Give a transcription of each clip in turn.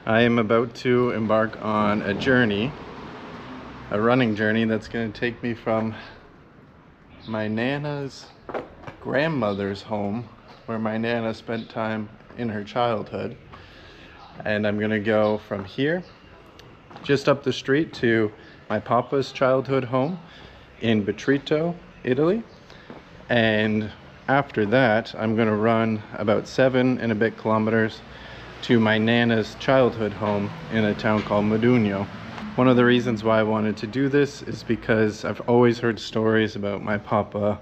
I am about to embark on a journey, a running journey that's going to take me from my Nana's grandmother's home, where my Nana spent time in her childhood. And I'm going to go from here, just up the street, to my Papa's childhood home in Bitritto, Italy. And after that, I'm going to run about 7 and a bit kilometers to my Nana's childhood home in a town called Modugno. One of the reasons why I wanted to do this is because I've always heard stories about my Papa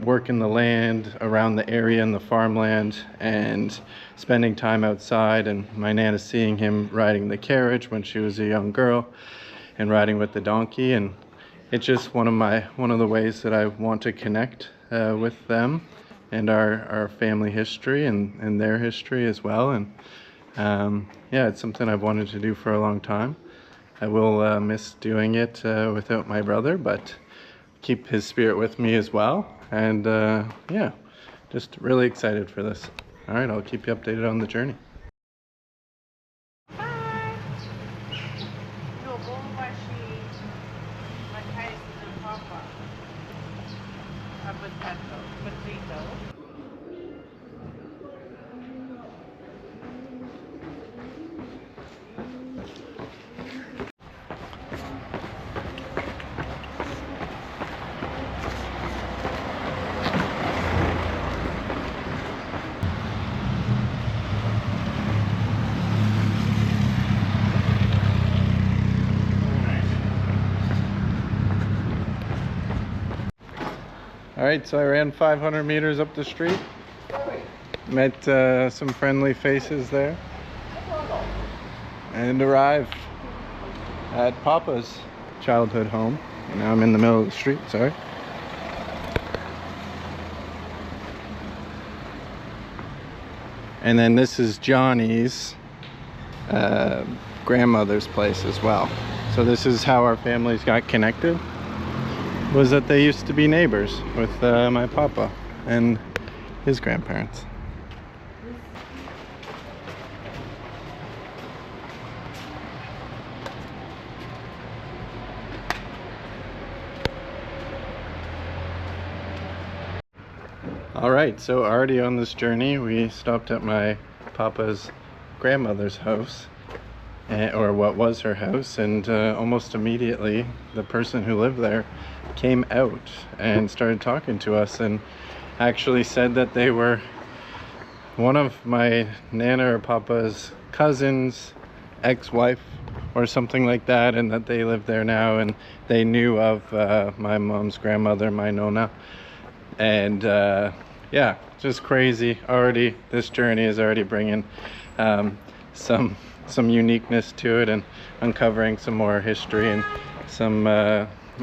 working the land around the area in the farmland and spending time outside, and my Nana seeing him riding the carriage when she was a young girl and riding with the donkey. And it's just one of the ways that I want to connect with them and our family history and their history as well. And yeah, it's something I've wanted to do for a long time. I will miss doing it without my brother, but keep his spirit with me as well. And yeah, just really excited for this. All right, I'll keep you updated on the journey. All right, so I ran 500 meters up the street, met some friendly faces there, and arrived at Papa's childhood home. And now I'm in the middle of the street, sorry. And then this is Johnny's grandmother's place as well. So this is how our families got connected, was that they used to be neighbors with my Papa and his grandparents. All right, so already on this journey, we stopped at my Papa's grandmother's house, or what was her house, and almost immediately the person who lived there came out and started talking to us, and actually said that they were one of my Nana or Papa's cousins, ex-wife or something like that, and that they live there now, and they knew of my mom's grandmother, my Nona. And yeah, just crazy. Already this journey is already bringing some uniqueness to it, and uncovering some more history and some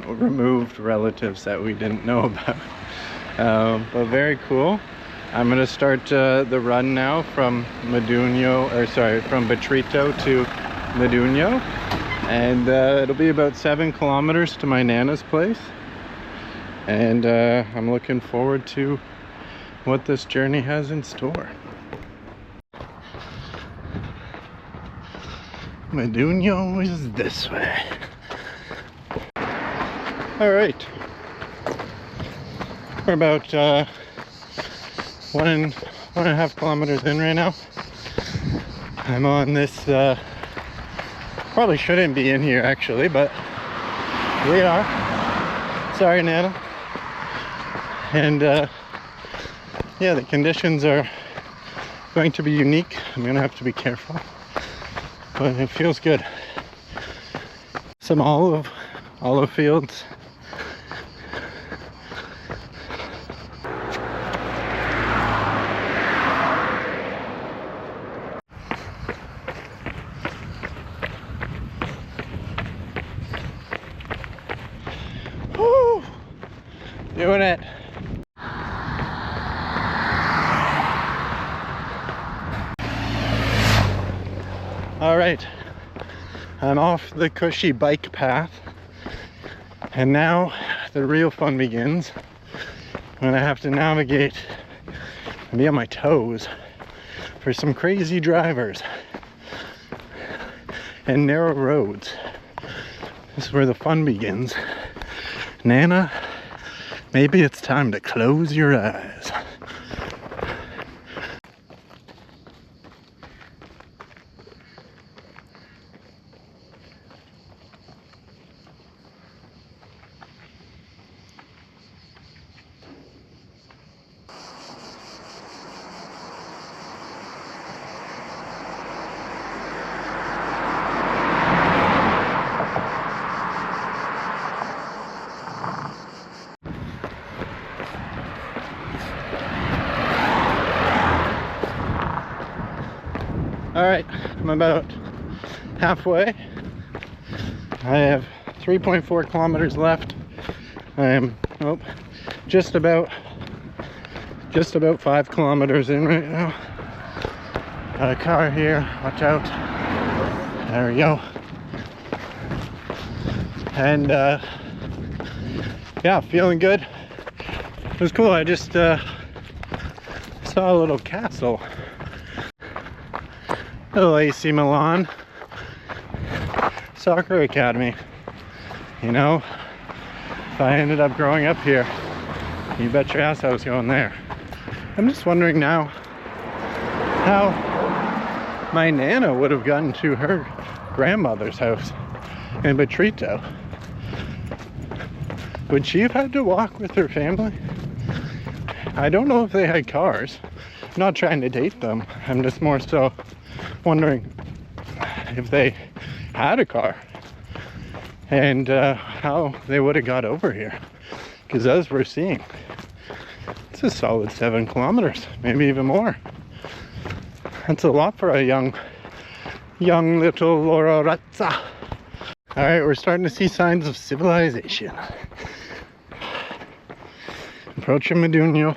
removed relatives that we didn't know about. But very cool. I'm gonna start the run now from Modugno, or sorry, from Bitritto to Modugno, and it'll be about 7 kilometers to my Nana's place. And I'm looking forward to what this journey has in store. Modugno is this way. All right, we're about 1.5 kilometers in right now. I'm on this, probably shouldn't be in here actually, but we are. Sorry, Nana. And yeah, the conditions are going to be unique. I'm gonna have to be careful, but it feels good. Some olive fields. Woo! Doing it. All right, I'm off the cushy bike path, and now the real fun begins when I have to navigate and be on my toes for some crazy drivers. and narrow roads. This is where the fun begins. Nana, maybe it's time to close your eyes. Alright, I'm about halfway. I have 3.4 kilometers left. I am just about 5 kilometers in right now. Got a car here, watch out. There we go. And yeah, feeling good. It was cool. I just saw a little castle. Little AC Milan soccer academy. You know, if I ended up growing up here, you bet your ass I was going there. I'm just wondering now how my Nana would have gotten to her grandmother's house in Bitritto. Would she have had to walk with her family? I don't know if they had cars. I'm not trying to date them. I'm just more so wondering if they had a car and how they would have got over here, because as we're seeing, it's a solid 7 kilometers, maybe even more. That's a lot for a young little Lororazza. All right, we're starting to see signs of civilization. Approaching Modugno.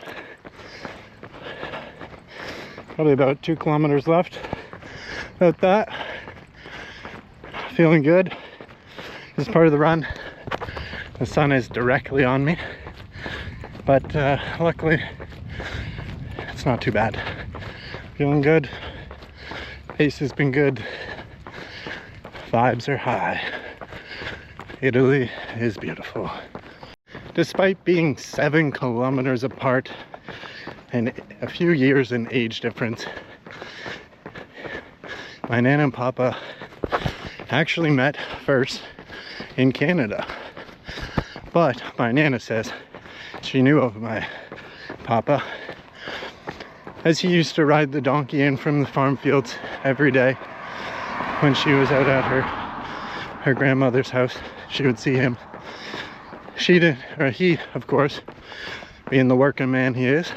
Probably about 2 kilometers left. About that. Feeling good. This is part of the run. The sun is directly on me, but luckily it's not too bad. Feeling good. Pace has been good. Vibes are high. Italy is beautiful. Despite being 7 kilometers apart and a few years in age difference, my Nana and Papa actually met first in Canada. But my Nana says she knew of my Papa, as he used to ride the donkey in from the farm fields every day when she was out at her grandmother's house. She would see him. He, of course, being the working man he is,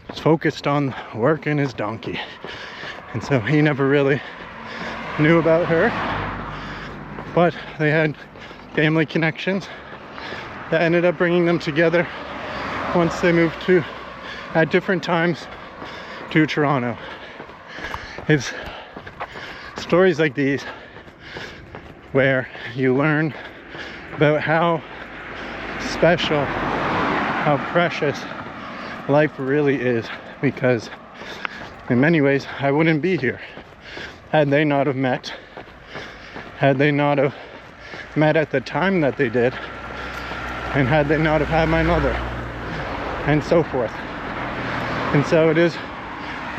was focused on working his donkey. And so he never really knew about her, but they had family connections that ended up bringing them together once they moved at different times to Toronto. It's stories like these where you learn about how special, how precious life really is, because in many ways I wouldn't be here had they not have met at the time that they did, and had they not have had my mother, and so forth. And so it is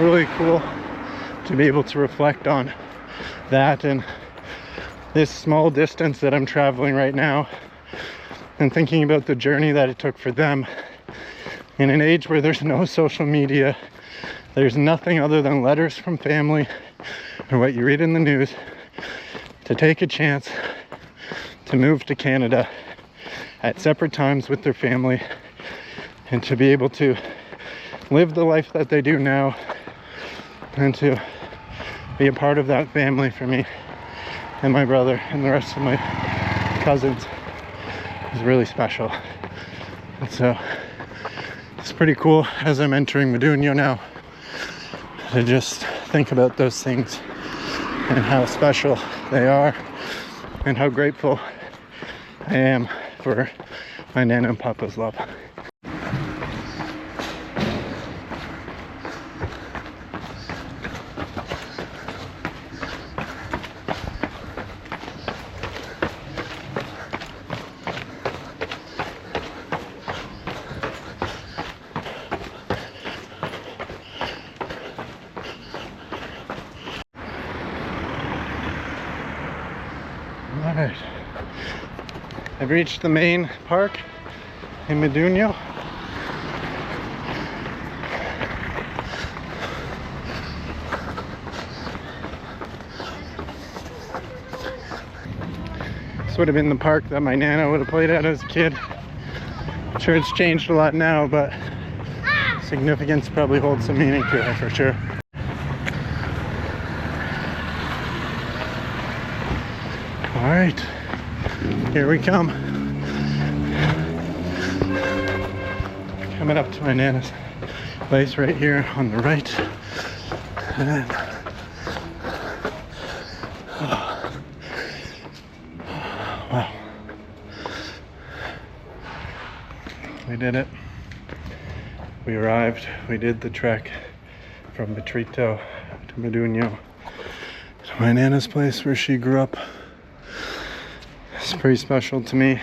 really cool to be able to reflect on that and this small distance that I'm traveling right now, and thinking about the journey that it took for them in an age where there's no social media, there's nothing other than letters from family or what you read in the news, to take a chance to move to Canada at separate times with their family, and to be able to live the life that they do now, and to be a part of that family for me and my brother and the rest of my cousins is really special. And so it's pretty cool as I'm entering Modugno now to just think about those things and how special they are, and how grateful I am for my Nana and Papa's love. Alright. I've reached the main park in Modugno. This would have been the park that my Nana would have played at as a kid. I'm sure it's changed a lot now, but significance probably holds some meaning to it for sure. Alright, here we come. Coming up to my Nana's place right here on the right. And, wow. We did it. We arrived. We did the trek from Bitritto to Modugno to my Nana's place where she grew up. It's pretty special to me.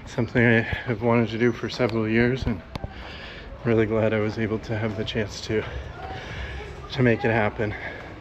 Something I have wanted to do for several years, and really glad I was able to have the chance to make it happen.